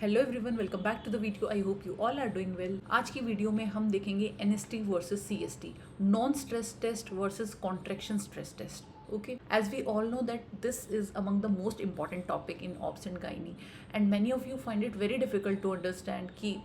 Hello everyone, welcome back to the video. I hope you all are doing well. आज की video में हम देखेंगे NST versus CST, non stress test versus contraction stress test. Okay, as we all know that this is among the most important topic in obs and gynae and many of you find it very difficult to understand कि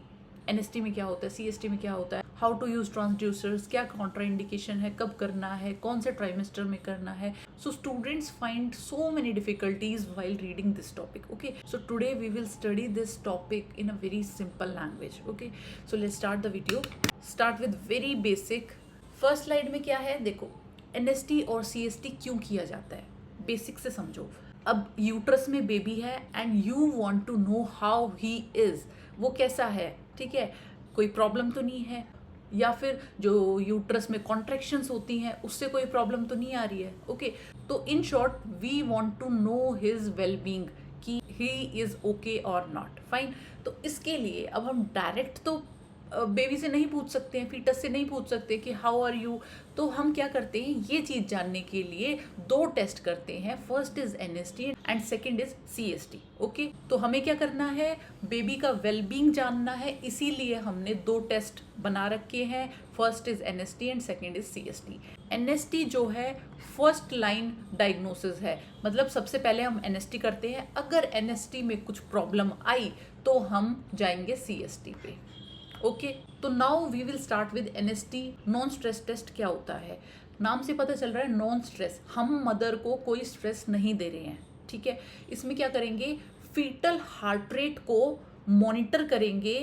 NST में क्या होता है, CST में क्या होता है, how to use transducers, क्या कॉन्ट्रा इंडिकेशन है, कब करना है, कौन से ट्राइमेस्टर में करना है। So students find so many difficulties while reading this topic. Okay, so today we will study this topic in a very simple language. Okay, so let's start the video. Start with very basic. First slide में क्या है देखो, NST और CST क्यों किया जाता है, basic से समझो। अब यूट्रस में बेबी है and you want to know how he is, वो कैसा है, ठीक है, कोई प्रॉब्लम तो नहीं है, या फिर जो यूट्रस में कॉन्ट्रैक्शंस होती हैं उससे कोई प्रॉब्लम तो नहीं आ रही है। ओके, तो in short we want to know his well being कि ही इज ओके और नॉट फाइन। तो इसके लिए अब हम डायरेक्ट तो बेबी से नहीं पूछ सकते हैं, फीटस से नहीं पूछ सकते कि हाउ आर यू। तो हम क्या करते हैं, ये चीज़ जानने के लिए दो टेस्ट करते हैं। First is NST and second is CST. Okay, तो हमें क्या करना है, बेबी का वेलबींग जानना है, इसीलिए हमने दो टेस्ट बना रखे हैं। First is NST and second is CST. NST जो है फर्स्ट लाइन डायग्नोसिस है, मतलब सबसे पहले हम एनएसटी करते हैं, अगर एनएसटी में कुछ प्रॉब्लम आई तो हम जाएंगे सीएसटी पे। ओके, तो now we will start with NST. Non stress test क्या होता है, नाम से पता चल रहा है नॉन स्ट्रेस, हम मदर को कोई स्ट्रेस नहीं दे रहे हैं, ठीक है। इसमें क्या करेंगे, फीटल हार्ट रेट को मॉनिटर करेंगे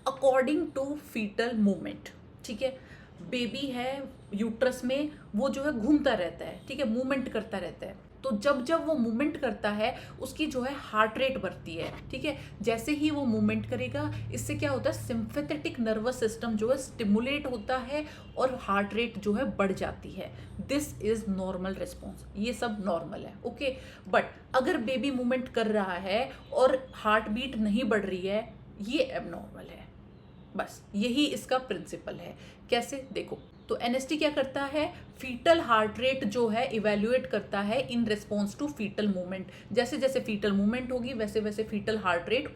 अकॉर्डिंग टू फीटल मूवमेंट, ठीक है। बेबी है यूट्रस में, वो जो है घूमता रहता है, ठीक है, मूवमेंट करता रहता है। तो जब जब वो मूवमेंट करता है उसकी जो है हार्ट रेट बढ़ती है, ठीक है। जैसे ही वो मूवमेंट करेगा इससे क्या होता है, सिंपैथेटिक नर्वस सिस्टम जो है स्टिमुलेट होता है और हार्ट रेट जो है बढ़ जाती है। दिस इज नॉर्मल रिस्पॉन्स, ये सब नॉर्मल है। ओके, बट अगर बेबी मूवमेंट कर रहा है और हार्ट बीट नहीं बढ़ रही है, ये एबनॉर्मल है। बस यही इसका प्रिंसिपल है। कैसे देखो, तो एनएसटी क्या करता है, फीटल हार्ट रेट जो है इवेल्युएट करता है in response to fetal movement. जैसे जैसे फीटल मूवमेंट होगी वैसे वैसे फीटल हार्ट रेट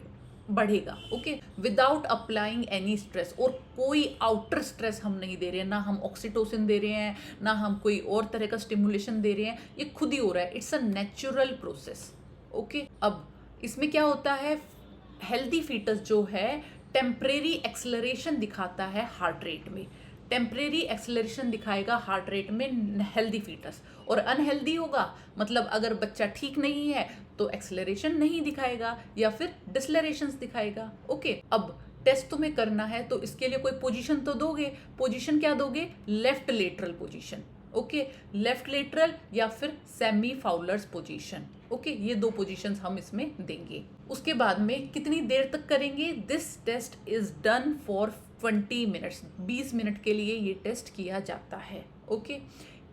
बढ़ेगा। Okay, without applying any stress, और कोई आउटर स्ट्रेस हम नहीं दे रहे हैं, ना हम ऑक्सीटोसिन दे रहे हैं, ना हम कोई और तरह का स्टिमुलेशन दे रहे हैं, ये खुद ही हो रहा है। It's a natural process. Okay, अब इसमें क्या होता है, हेल्दी फीटस जो है टेम्परेरी एक्सेलरेशन दिखाता है हार्ट रेट में, टेम्परेरी एक्सेलरेशन दिखाएगा हार्ट रेट में हेल्दी फीटस, और अनहेल्दी होगा मतलब अगर बच्चा ठीक नहीं है तो एक्सेलरेशन नहीं दिखाएगा या फिर डिसलरेशंस दिखाएगा। ओके, अब टेस्ट तुम्हें करना है तो इसके लिए कोई पोजीशन तो दोगे, पोजीशन क्या दोगे, left lateral position. Okay, left lateral या फिर सेमी फाउलर्स पोजीशन। ओके, ये दो पोजीशंस हम इसमें देंगे। उसके बाद में कितनी देर तक करेंगे, this test is done for 20 minutes, 20 minute के लिए ये टेस्ट किया जाता है। ओके,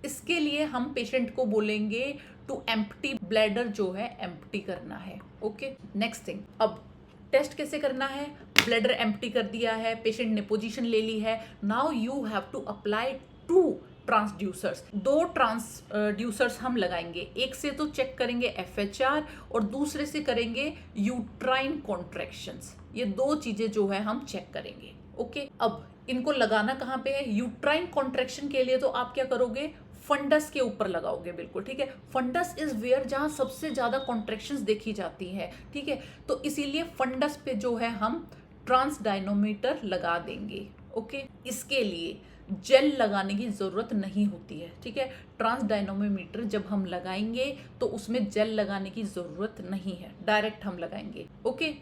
इसके लिए हम पेशेंट को बोलेंगे टू एम्प्टी ब्लैडर जो है एम्प्टी करना है। ओके, नेक्स्ट थिंग, अब टेस्ट कैसे करना है, ब्लैडर एम्प्टी कर दिया है, पेशेंट ने पोजीशन ले ली है, now you have to apply 2 transducers, 2 transducers हम लगाएंगे। एक से तो चेक करेंगे एफएचआर और दूसरे से करेंगे यूट्राइन कॉन्ट्रैक्शंस। ये दो चीजें जो है हम चेक करेंगे। ओके, अब इनको लगाना कहाँ पे है, यूट्राइन कॉन्ट्रैक्शन के लिए तो आप क्या करोगे, फंडस के ऊपर लगाओगे, बिल्कुल ठीक है। फंडस इज वेयर जहाँ सबसे ज्यादा कॉन्ट्रैक्शंस देखी जाती है, ठीक है। तो इसीलिए फंडस पे जो है हम ट्रांसडायनोमीटर लगा देंगे। ओके, इसके लिए जेल लगाने की ज़रूरत नहीं होती है, ठीक है। ट्रांसडायनोमीटर जब हम लगाएंगे तो उसमें जेल लगाने की ज़रूरत नहीं है, डायरेक्ट हम लगाएंगे। ओके,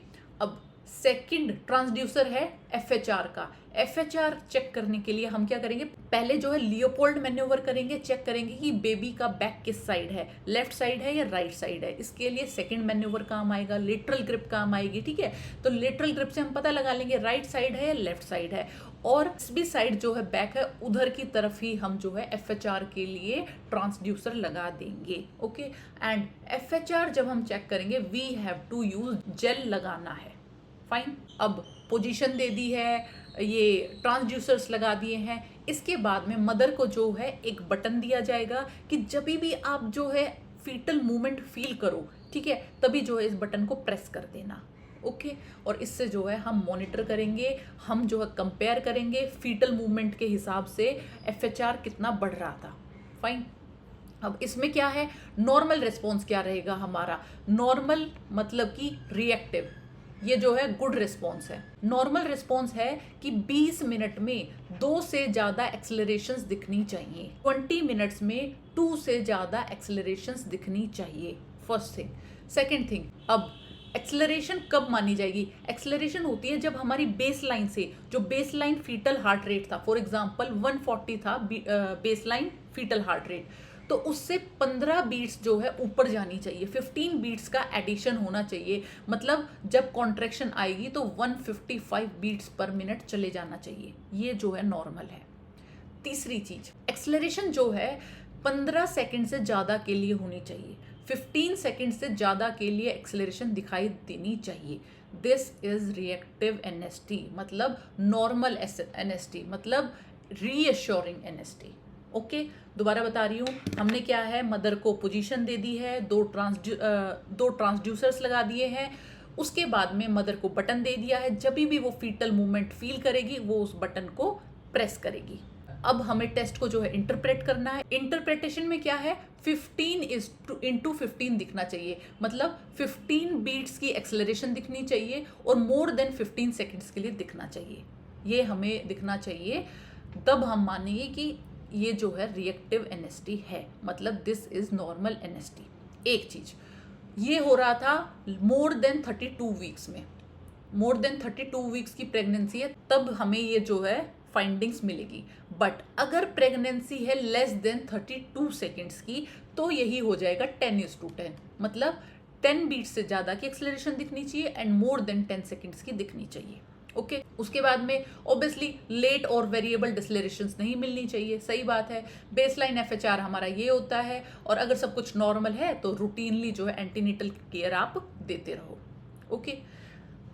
अब सेकंड ट्रांसड्यूसर है एफएचआर का। एफएचआर चेक करने के लिए हम क्या करेंगे, पहले जो है लियोपोल्ड मैन्योवर करेंगे, चेक करेंगे कि बेबी का बैक किस साइड है, लेफ्ट साइड है या राइट साइड है। इसके लिए सेकंड मैन्योवर काम आएगा, लेटरल ग्रिप काम आएगी, ठीक है। तो लेटरल ग्रिप से हम पता लगा लेंगे राइट साइड है या लेफ्ट साइड है, और इस भी साइड जो है बैक है उधर की तरफ ही हम जो है एफएचआर के लिए ट्रांसड्यूसर लगा देंगे। ओके, एंड एफएचआर जब हम चेक करेंगे we have to use gel लगाना है। फाइन, अब पोजीशन दे दी है, ये ट्रांसड्यूसर्स लगा दिए हैं, इसके बाद में मदर को जो है एक बटन दिया जाएगा कि जब भी आप जो है फीटल मूवमेंट फील करो, ठीक है, तभी जो है इस बटन को प्रेस कर देना। ओके और इससे जो है हम मॉनिटर करेंगे, हम जो है कंपेयर करेंगे फीटल मूवमेंट के हिसाब से FHR कितना बढ़ रहा था। फाइन। अब इसमें क्या है, नॉर्मल रिस्पॉन्स क्या रहेगा हमारा, नॉर्मल मतलब कि रिएक्टिव, ये जो है गुड रिस्पॉन्स है। नॉर्मल रिस्पॉन्स है कि 20 मिनट में 2 से ज़्यादा एक्सेलरेशंस दिखनी चाहिए, 20 मिनट्स में 2 से ज़्यादा एक्सेलरेशंस दिखनी चाहिए, फर्स्ट थिंग। सेकेंड थिंग, अब एक्सेलरेशन कब मानी जाएगी, एक्सेलरेशन होती है जब हमारी बेसलाइन से, जो बेसलाइन फीटल हार्ट रेट था, फॉर एग्जांपल 140 था बेसलाइन फीटल हार्ट रेट, तो उससे 15 बीट्स जो है ऊपर जानी चाहिए, 15 बीट्स का एडिशन होना चाहिए, मतलब जब कॉन्ट्रैक्शन आएगी तो 155 बीट्स पर मिनट चले जाना चाहिए, ये जो है नॉर्मल है। तीसरी चीज, एक्सेलरेशन जो है 15 सेकंड से ज़्यादा के लिए होनी चाहिए, 15 सेकंड से ज़्यादा के लिए एक्सेलरेशन दिखाई देनी चाहिए। दिस इज रिएक्टिव NST, मतलब नॉर्मल NST, मतलब रीअश्योरिंग NST। ओके दोबारा बता रही हूँ, हमने क्या है, मदर को पोजीशन दे दी है, दो ट्रांसड्यूसर्स लगा दिए हैं, उसके बाद में मदर को बटन दे दिया है, जब भी वो फीटल मूवमेंट फील करेगी वो उस बटन को प्रेस करेगी। अब हमें टेस्ट को जो है इंटरप्रेट करना है। इंटरप्रेटेशन में क्या है, 15:15 दिखना चाहिए, मतलब 15 बीट्स की एक्सेलरेशन दिखनी चाहिए और मोर देन 15 सेकेंड्स के लिए दिखना चाहिए, ये हमें दिखना चाहिए, तब हम मानेंगे कि ये जो है रिएक्टिव NST है, मतलब दिस इज नॉर्मल NST। एक चीज, ये हो रहा था मोर देन 32 वीक्स में, मोर देन 32 वीक्स की प्रेगनेंसी है, तब हमें ये जो है फाइंडिंग्स मिलेगी। बट अगर प्रेगनेंसी है लेस देन 32 सेकेंड्स की, तो यही हो जाएगा 10:10, मतलब 10 बीट से ज़्यादा की एक्सेलरेशन दिखनी चाहिए एंड मोर देन 10 सेकेंड्स की दिखनी चाहिए। ओके उसके बाद में ऑब्वियसली लेट और वेरिएबल डिसलेरेशंस नहीं मिलनी चाहिए, सही बात है। बेसलाइन FHR हमारा ये होता है, और अगर सब कुछ नॉर्मल है तो रूटीनली जो है एंटीनेटल केयर आप देते रहो। ओके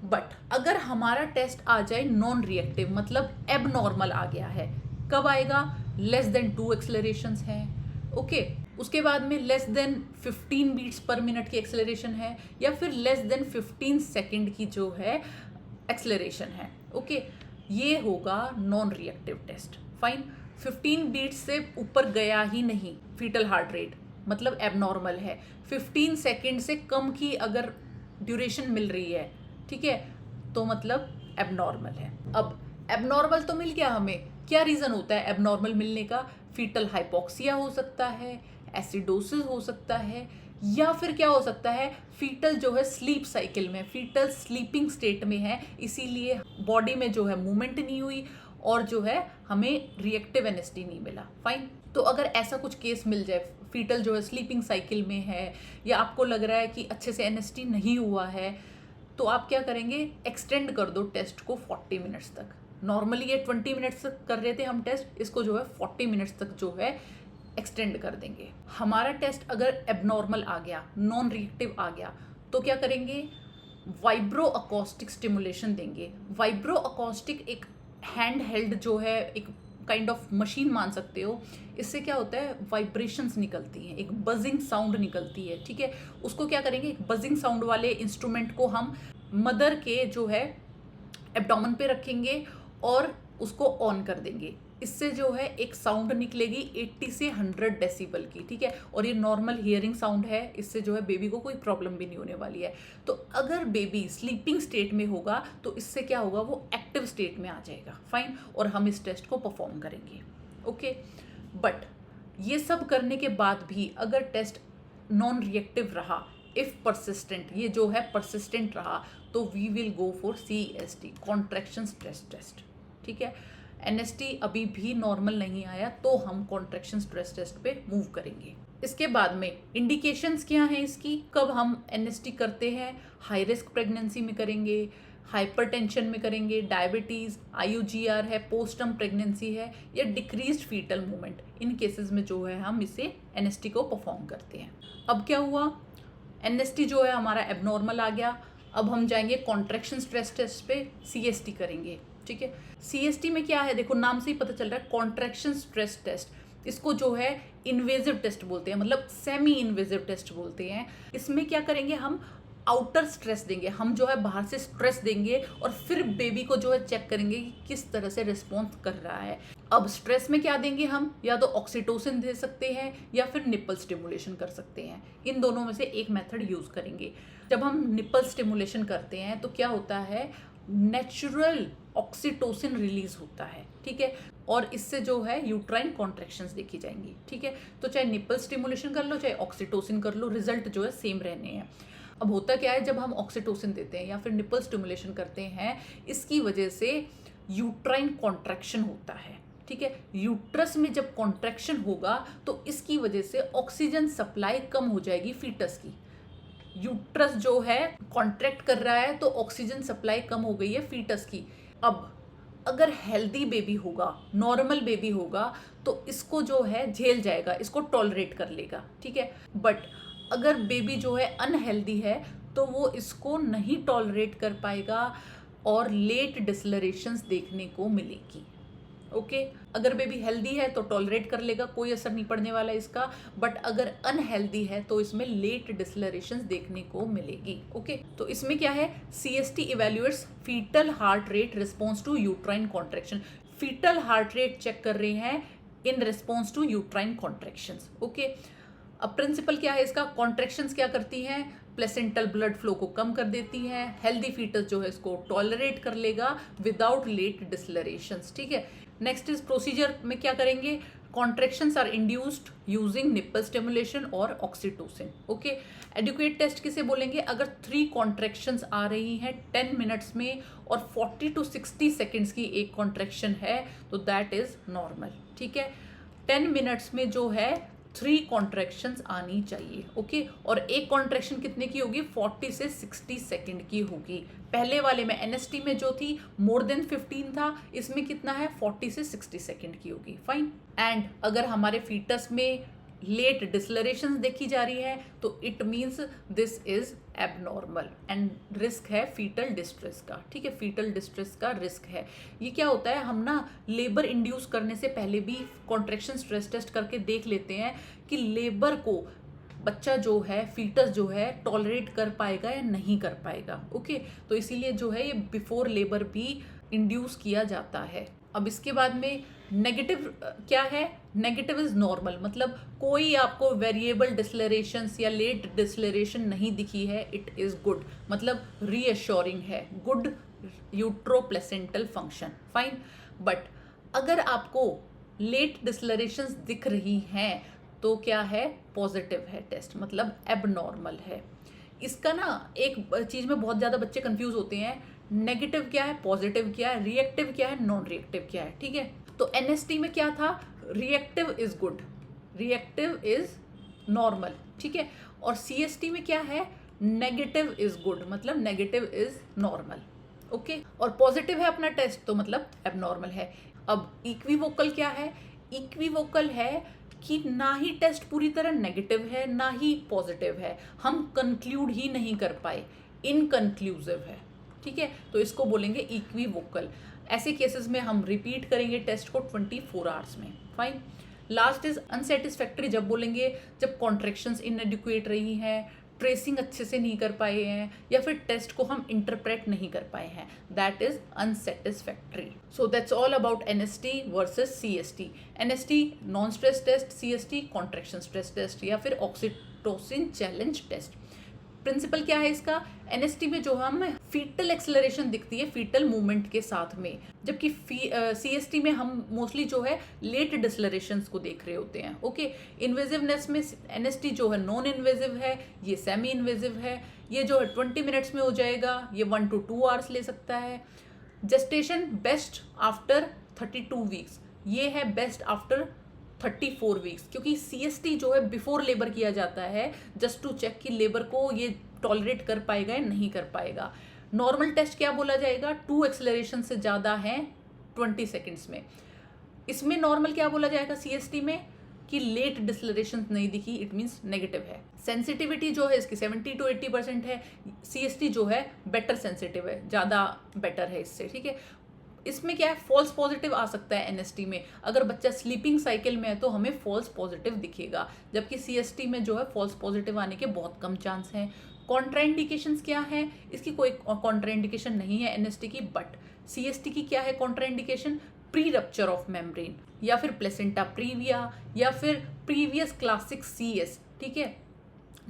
बट अगर हमारा टेस्ट आ जाए नॉन रिएक्टिव, मतलब एब नॉर्मल आ गया है, कब आएगा, लेस देन 2 एक्सेलरेशंस हैं, ओके उसके बाद में less than 15 beats per minute की एक्सेलरेशन है, या फिर लेस देन 15 सेकेंड की जो है एक्सेलरेशन है, ओके ये होगा non reactive test. Fine, 15 beats से ऊपर गया ही नहीं फीटल हार्ट रेट, मतलब एबनॉर्मल है। 15 सेकेंड से कम की अगर ड्यूरेशन मिल रही है, ठीक है, तो मतलब एबनॉर्मल है। अब एबनॉर्मल तो मिल गया, हमें क्या रीज़न होता है एबनॉर्मल मिलने का, फीटल हाइपोक्सिया हो सकता है, एसिडोसिस हो सकता है, या फिर क्या हो सकता है, फीटल जो है स्लीप साइकिल में, फीटल स्लीपिंग स्टेट में है, इसीलिए बॉडी में जो है मूवमेंट नहीं हुई और जो है हमें रिएक्टिव NST नहीं मिला। फाइन, तो अगर ऐसा कुछ केस मिल जाए, फीटल जो है स्लीपिंग साइकिल में है, या आपको लग रहा है कि अच्छे से NST नहीं हुआ है, तो आप क्या करेंगे, एक्सटेंड कर दो टेस्ट को 40 मिनट्स तक। नॉर्मली ये 20 मिनट्स तक कर रहे थे हम टेस्ट, इसको जो है 40 मिनट्स तक जो है एक्सटेंड कर देंगे। हमारा टेस्ट अगर एबनॉर्मल आ गया, नॉन रिएक्टिव आ गया, तो क्या करेंगे, वाइब्रो अकॉस्टिक स्टिमुलेशन देंगे। वाइब्रो अकॉस्टिक एक हैंड हेल्ड जो है एक काइंड ऑफ मशीन मान सकते हो, इससे क्या होता है, वाइब्रेशंस निकलती हैं, एक बजिंग साउंड निकलती है, ठीक है। उसको क्या करेंगे, एक बजिंग साउंड वाले इंस्ट्रूमेंट को हम मदर के जो है एब्डोमेन पे रखेंगे और उसको ऑन कर देंगे। इससे जो है एक साउंड निकलेगी 80 से 100 डेसिबल की, ठीक है, और ये नॉर्मल हियरिंग साउंड है, इससे जो है बेबी को कोई प्रॉब्लम भी नहीं होने वाली है। तो अगर बेबी स्लीपिंग स्टेट में होगा तो इससे क्या होगा, वो एक्टिव स्टेट में आ जाएगा। फाइन, और हम इस टेस्ट को परफॉर्म करेंगे। ओके बट ये सब करने के बाद भी अगर टेस्ट नॉन रिएक्टिव रहा, इफ परसिस्टेंट, ये जो है परसिस्टेंट रहा, तो we will go for CST, contraction stress test, ठीक है। NST अभी भी नॉर्मल नहीं आया तो हम कॉन्ट्रैक्शन स्ट्रेस टेस्ट पे मूव करेंगे। इसके बाद में इंडिकेशंस क्या हैं इसकी, कब हम NST करते हैं, हाई रिस्क प्रेगनेंसी में करेंगे, हाइपरटेंशन में करेंगे, डायबिटीज़, IUGR है, पोस्टम प्रेगनेंसी है, या डिक्रीज्ड फीटल मूवमेंट, इन केसेस में जो है हम इसे NST को परफॉर्म करते हैं। अब क्या हुआ, NST जो है हमारा एबनॉर्मल आ गया, अब हम जाएंगे कॉन्ट्रैक्शन स्ट्रेस टेस्ट पे, CST करेंगे, ठीक है। CST में क्या है, देखो नाम से ही पता चल रहा है, कॉन्ट्रैक्शन स्ट्रेस टेस्ट। इसको जो है इन्वेजिव टेस्ट बोलते हैं, मतलब सेमी इन्वेजिव टेस्ट बोलते हैं। इसमें क्या करेंगे, हम आउटर स्ट्रेस देंगे, हम जो है बाहर से स्ट्रेस देंगे और फिर बेबी को जो है चेक करेंगे कि किस तरह से रिस्पॉन्स कर रहा है। अब स्ट्रेस में क्या देंगे हम, या तो ऑक्सीटोसिन दे सकते हैं या फिर निप्पल स्टिमुलेशन कर सकते हैं। इन दोनों में से एक मेथड यूज करेंगे। जब हम निप्पल स्टिमुलेशन करते हैं तो क्या होता है, नेचुरल ऑक्सीटोसिन रिलीज होता है, ठीक है, और इससे जो है यूट्राइन कॉन्ट्रैक्शंस देखी जाएंगी, ठीक है। तो चाहे निप्पल स्टिमुलेशन कर लो चाहे ऑक्सीटोसिन कर लो, रिजल्ट जो है सेम रहने हैं। अब होता क्या है, जब हम ऑक्सीटोसिन देते हैं या फिर निप्पल स्टिमुलेशन करते हैं, इसकी वजह से यूट्राइन कॉन्ट्रैक्शन होता है, ठीक है। यूट्रस में जब कॉन्ट्रैक्शन होगा तो इसकी वजह से ऑक्सीजन सप्लाई कम हो जाएगी फीटस की। यूट्रस जो है कॉन्ट्रैक्ट कर रहा है तो ऑक्सीजन सप्लाई कम हो गई है फीटस की। अब अगर हेल्दी बेबी होगा, नॉर्मल बेबी होगा, तो इसको जो है झेल जाएगा, इसको टॉलरेट कर लेगा, ठीक है। बट अगर बेबी जो है अनहेल्दी है तो वो इसको नहीं टॉलरेट कर पाएगा और लेट डिसलरेशंस देखने को मिलेगी, ओके। अगर बेबी हेल्दी है तो टॉलरेट कर लेगा, कोई असर नहीं पड़ने वाला इसका। बट अगर अनहेल्दी है तो इसमें लेट डिसलरेशंस देखने को मिलेगी, ओके। तो इसमें क्या है, CST evaluates fetal heart rate response to uterine contraction. Fetal heart rate check कर रहे हैं in response to uterine contractions, okay. अब प्रिंसिपल क्या है इसका, कॉन्ट्रैक्शंस क्या करती हैं, प्लेसेंटल ब्लड फ्लो को कम कर देती हैं। हेल्दी फीटस जो है इसको टॉलरेट कर लेगा विदाउट लेट डिसलरेशंस, ठीक है। नेक्स्ट इज प्रोसीजर में क्या करेंगे, contractions are induced using nipple stimulation और ऑक्सीटोसिन, ओके। एडुकेट टेस्ट किसे बोलेंगे, अगर 3 कॉन्ट्रैक्शंस आ रही हैं 10 मिनट्स में और 40 to 60 सेकेंड्स की एक कॉन्ट्रैक्शन है तो दैट इज नॉर्मल, ठीक है। 10 मिनट्स में जो है 3 कॉन्ट्रैक्शंस आनी चाहिए, ओके। और एक कॉन्ट्रैक्शन कितने की होगी, 40 से 60 सेकेंड की होगी। पहले वाले में NST में जो थी मोर देन 15 था, इसमें कितना है 40 से 60 सेकेंड की होगी, फाइन। एंड अगर हमारे फीटस में लेट डिसलरेशंस देखी जा रही है तो it means this is abnormal and risk है फीटल डिस्ट्रेस का, ठीक है। फीटल डिस्ट्रेस का रिस्क है। ये क्या होता है, हम ना लेबर इंड्यूस करने से पहले भी कॉन्ट्रैक्शन स्ट्रेस टेस्ट करके देख लेते हैं कि लेबर को बच्चा जो है, फीटस जो है टॉलरेट कर पाएगा या नहीं कर पाएगा, ओके। तो इसीलिए जो है ये बिफोर लेबर भी इंड्यूस किया जाता है। अब इसके बाद में नेगेटिव क्या है, नेगेटिव इज नॉर्मल, मतलब कोई आपको वेरिएबल डिसलरेशंस या लेट डिसलरेशन नहीं दिखी है, इट इज गुड, मतलब रीअश्योरिंग है, गुड यूट्रोप्लेसेंटल फंक्शन, फाइन। बट अगर आपको लेट डिसलरेशंस दिख रही हैं तो क्या है, पॉजिटिव है टेस्ट, मतलब एबनॉर्मल है। इसका ना एक चीज में बहुत ज्यादा बच्चे कंफ्यूज होते हैं, नेगेटिव क्या है, पॉजिटिव क्या है, रिएक्टिव क्या है, नॉन रिएक्टिव क्या है, ठीक है। तो NST में क्या था, reactive is good, reactive is normal, ठीक है। और CST में क्या है, नेगेटिव इज गुड, मतलब नेगेटिव इज नॉर्मल, ओके। और पॉजिटिव है अपना टेस्ट तो मतलब एबनॉर्मल है। अब इक्विवोकल क्या है, इक्विवोकल है कि ना ही टेस्ट पूरी तरह नेगेटिव है ना ही पॉजिटिव है, हम कंक्लूड ही नहीं कर पाए, इनकंक्लूसिव है, ठीक है। तो इसको बोलेंगे इक्विवोकल। ऐसे केसेस में हम रिपीट करेंगे टेस्ट को 24 आवर्स में, फाइन। लास्ट इज अनसेटिस्फैक्ट्री, जब बोलेंगे जब कॉन्ट्रैक्शंस इनएडिक्वेट रही हैं, ट्रेसिंग अच्छे से नहीं कर पाए हैं या फिर टेस्ट को हम इंटरप्रेट नहीं कर पाए हैं, that is unsatisfactory. So that's all about NST versus CST। NST non stress test, CST contraction stress test या फिर ऑक्सीटोसिन चैलेंज टेस्ट। प्रिंसिपल क्या है इसका, NST में जो हमें फीटल एक्सेलरेशन दिखती है फीटल मूवमेंट के साथ में, जबकि CST में हम मोस्टली जो है लेट डिसलरेशंस को देख रहे होते हैं, ओके। इन्वेजिवनेस में NST जो है नॉन इन्वेजिव है, ये सेमी इन्वेजिव है, ये जो है 20 मिनट्स में हो जाएगा, ये 1 to 2 आवर्स ले सकता है। जेस्टेशन बेस्ट आफ्टर 32 वीक्स, ये है बेस्ट आफ्टर 34 वीक्स, क्योंकि CST जो है बिफोर लेबर किया जाता है जस्ट टू चेक कि लेबर को ये टॉलरेट कर पाएगा या नहीं कर पाएगा। नॉर्मल टेस्ट क्या बोला जाएगा, 2 एक्सेलरेशन से ज़्यादा हैं 20 सेकेंड्स में। इसमें नॉर्मल क्या बोला जाएगा CST में कि लेट डिसलरेशन नहीं दिखी, इट मीन्स नेगेटिव है। सेंसिटिविटी जो है इसकी 70 to 80% है, CST जो है बेटर सेंसिटिव है, ज़्यादा बेटर है इससे, ठीक है। इसमें क्या है, फॉल्स पॉजिटिव आ सकता है NST में, अगर बच्चा स्लीपिंग साइकिल में है तो हमें फॉल्स पॉजिटिव दिखेगा, जबकि CST में जो है फॉल्स पॉजिटिव आने के बहुत कम चांस हैं। कॉन्ट्राइंडिकेशंस क्या है? इसकी कोई कॉन्ट्राइंडिकेशन नहीं है एनएसटी की, बट सीएसटी की क्या है contraindication? Pre rupture of membrane, या फिर प्लेसेंटा प्रीविया, या फिर प्रीवियस क्लासिक सीएस, ठीक है,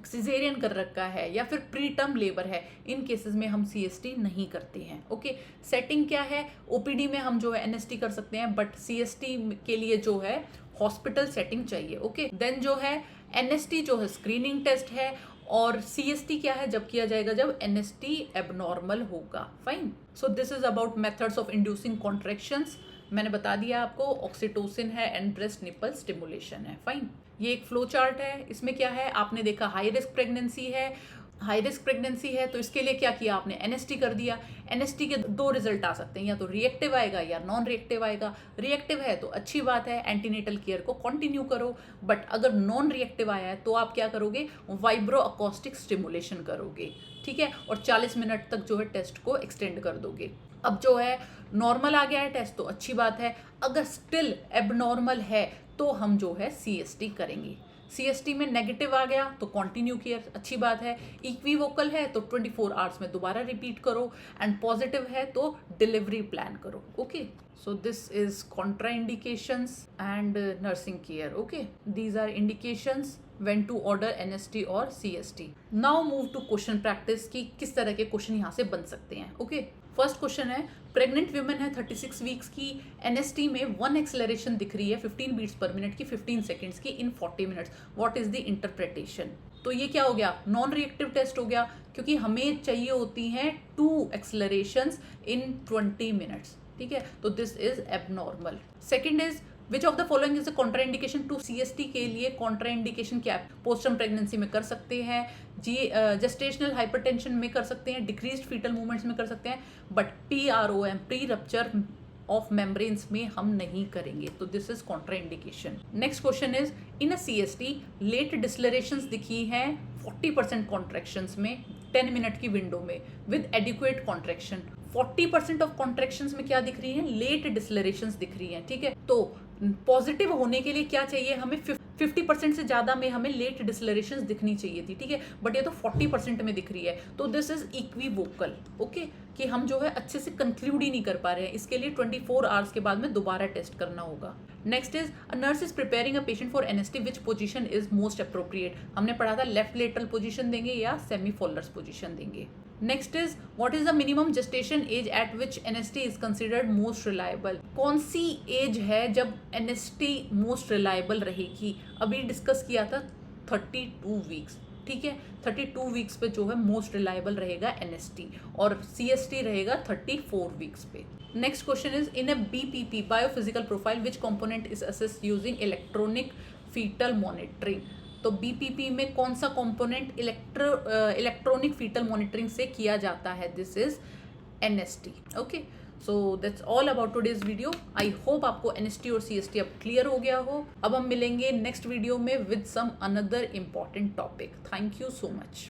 सिजेरियन कर रखा है, या फिर प्री टर्म लेबर है, इन केसेस में हम सीएसटी नहीं करते हैं। ओके, सेटिंग क्या है? ओपीडी में हम जो है एनएसटी कर सकते हैं, बट सीएसटी के लिए जो है हॉस्पिटल सेटिंग चाहिए। ओके, देन जो है एनएसटी जो है स्क्रीनिंग टेस्ट है, और सीएसटी क्या है? जब किया जाएगा जब एनएसटी एबनॉर्मल होगा। Fine, so this is about methods of inducing contractions. मैंने बता दिया आपको, ऑक्सीटोसिन है एंड ब्रेस्ट निपल स्टिमुलेशन है। फाइन, ये एक फ्लो चार्ट है। इसमें क्या है? आपने देखा हाई रिस्क प्रेगनेंसी है, हाई रिस्क प्रेगनेंसी है तो इसके लिए क्या किया आपने? एनएसटी कर दिया। एनएसटी के दो रिजल्ट आ सकते हैं, या तो रिएक्टिव आएगा या नॉन रिएक्टिव आएगा। रिएक्टिव है तो अच्छी बात है, एंटीनेटल केयर को कंटिन्यू करो, बट अगर नॉन रिएक्टिव आया है तो आप क्या करोगे? वाइब्रो अकॉस्टिक स्टिमुलेशन करोगे, ठीक है, और 40 मिनट तक जो है टेस्ट को एक्सटेंड कर दोगे। अब जो है नॉर्मल आ गया है टेस्ट तो अच्छी बात है, अगर स्टिल एबनॉर्मल है तो हम जो है सीएसटी करेंगे। सीएसटी में नेगेटिव आ गया तो कंटिन्यू किया, अच्छी बात है। इक्विवोकल है तो 24 आवर्स में दोबारा रिपीट करो, एंड पॉजिटिव है तो डिलीवरी प्लान करो। Okay, so this is contraindications and nursing care. Okay, these are indications when to order NST और CST. Now move to question practice कि किस तरह के क्वेश्चन यहाँ से बन सकते हैं। ओके, फर्स्ट क्वेश्चन है, प्रेग्नेंट वीमेन है 36 वीक्स की, NST में 1 एक्सेलरेशन दिख रही है 15 बीट्स पर मिनट की 15 सेकेंड्स की इन 40 minutes, what is the interpretation? तो ये क्या हो गया? नॉन रिएक्टिव टेस्ट हो गया, क्योंकि हमें चाहिए होती हैं 2 एक्सेलरेशंस इन 20 मिनट्स, ठीक है, तो this is abnormal. Second is which of the following is a contraindication to CST? के लिए कॉन्ट्राइंडिकेशन क्या है? पोस्टर्म प्रेगनेंसी में कर सकते हैं, जेस्टेशनल हाइपरटेंशन में कर सकते हैं, डिक्रीज्ड फीटल मूवमेंट्स में कर सकते हैं, but PROM pre rupture of membranes में हम नहीं करेंगे, तो this is contraindication. Next question is, in a CST late decelerations दिखी हैं 40% कॉन्ट्रैक्शंस में 10 मिनट की विंडो में with adequate contraction. 40% of contractions में क्या दिख रही है? लेट डिसलरेशंस दिख रही हैं, ठीक है। तो पॉजिटिव होने के लिए क्या चाहिए हमें? 50% से ज्यादा में हमें लेट डिसलरेशंस दिखनी चाहिए थी, ठीक है, बट ये तो 40% में दिख रही है, तो दिस इज इक्विवोकल। ओके, कि हम जो है अच्छे से कंक्लूड ही नहीं कर पा रहे हैं, इसके लिए 24 आवर्स के बाद में दोबारा टेस्ट करना होगा। Next is, a nurse is preparing a patient for NST, which position is most appropriate? हमने पढ़ा था लेफ्ट लेटरल पोजीशन देंगे या सेमी फोल्डर्स पोजीशन देंगे। Next is, what is the minimum gestation age at which NST is considered most reliable? कौन सी as है जब एनएसटी मोस्ट रिलायबल रहेगी? अभी डिस्कस किया था 32 वीक्स, ठीक है, 32 वीक्स पे जो है मोस्ट रिलायबल रहेगा एनएसटी, और सीएसटी रहेगा 34 वीक्स पे। Next question is, in a BPP biophysical profile which component is assessed using electronic fetal monitoring? तो BPP में कौन सा कंपोनेंट इलेक्ट्रॉनिक फीटल मॉनिटरिंग से किया जाता है? This is NST। Okay, so that's all about today's video. I hope आपको NST और CST अब क्लियर हो गया हो। अब हम मिलेंगे नेक्स्ट वीडियो में with some another important topic. Thank you so much.